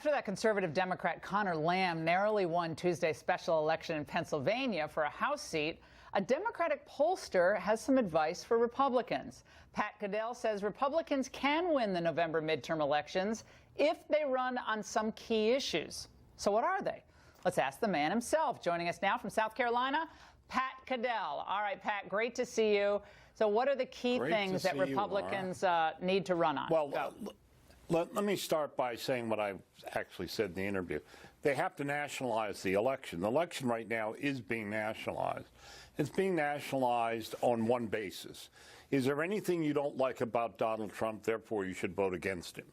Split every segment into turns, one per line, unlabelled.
After that conservative Democrat Connor Lamb narrowly won Tuesday's special election in Pennsylvania for a House seat, a Democratic pollster has some advice for Republicans. Pat Goodell says Republicans can win the November midterm elections if they run on some key issues. So what are they? Let's ask the man himself. Joining us now from South Carolina, Pat Goodell. All right, Pat, great to see you. So what are the key things that Republicans need to run on?
Well, let me start by saying what I actually said in the interview. They have to nationalize the election. The election right now is being nationalized. It's being nationalized on one basis. Is there anything you don't like about Donald Trump, therefore you should vote against him?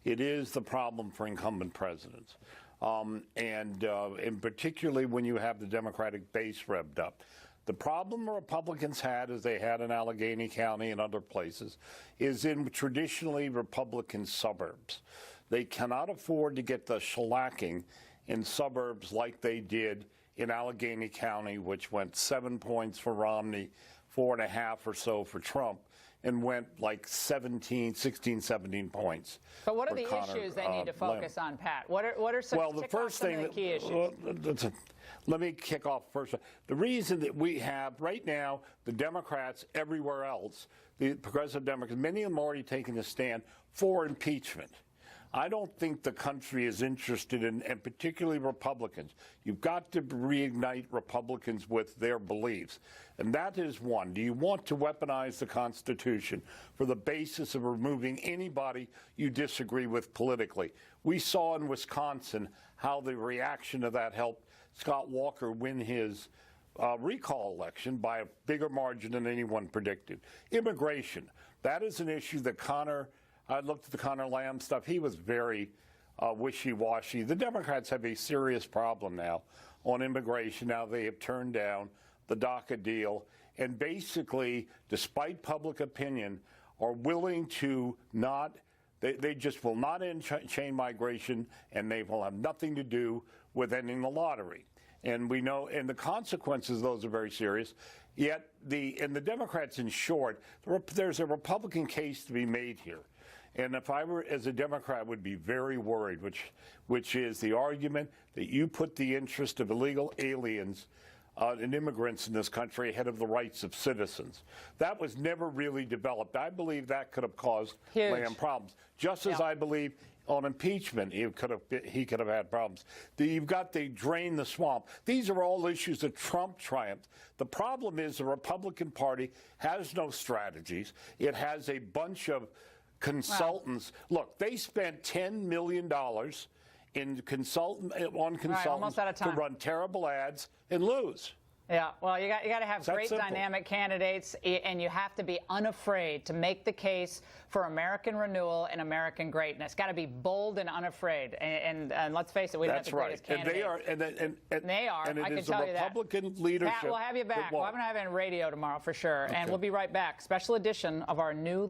It is the problem for incumbent presidents. And particularly when you have the Democratic base revved up. The problem Republicans had, as they had in Allegheny County and other places, is in traditionally Republican suburbs. They cannot afford to get the shellacking in suburbs like they did in Allegheny County, which went 7 points for Romney, 4.5 or so for Trump, and went like 16, 17 points.
But what are the issues they need to focus on, Pat? What are some,
well, the first thing,
the key issues?
Let me kick off first. The reason that we have right now the Democrats everywhere else, the progressive Democrats, many of them already taking a stand for impeachment. I don't think the country is interested in, and particularly Republicans. You've got to reignite Republicans with their beliefs. And that is one. Do you want to weaponize the Constitution for the basis of removing anybody you disagree with politically? We saw in Wisconsin how the reaction to that helped Scott Walker win his recall election by a bigger margin than anyone predicted. Immigration. That is an issue that I looked at the Connor Lamb stuff. He was very wishy-washy. The Democrats have a serious problem now on immigration. Now they have turned down the DACA deal and basically, despite public opinion, are willing to not they just will not end chain migration, and they will have nothing to do with ending the lottery. And we know, and the consequences of those are very serious. Yet, the Democrats, in short, there's a Republican case to be made here. And if I were, as a Democrat, would be very worried, which is the argument that you put the interest of illegal aliens and immigrants in this country ahead of the rights of citizens. That was never really developed. I believe that could have caused Lamb problems. Just as I believe on impeachment, he could have had problems. You've got the drain the swamp. These are all issues that Trump triumphed. The problem is the Republican Party has no strategies. It has a bunch of consultants. Wow. Look, they spent $10 million in consultants to run terrible ads and lose.
Yeah, well, you got to have great dynamic candidates, and you have to be unafraid to make the case for American renewal and American greatness. Got to be bold and unafraid. And let's face it, we don't have the greatest candidates.
And they are. And
I can tell you that.
it is a Republican leadership.
Pat, we'll have you back. We'll have you on radio tomorrow for sure. Okay. And we'll be right back. Special edition of our new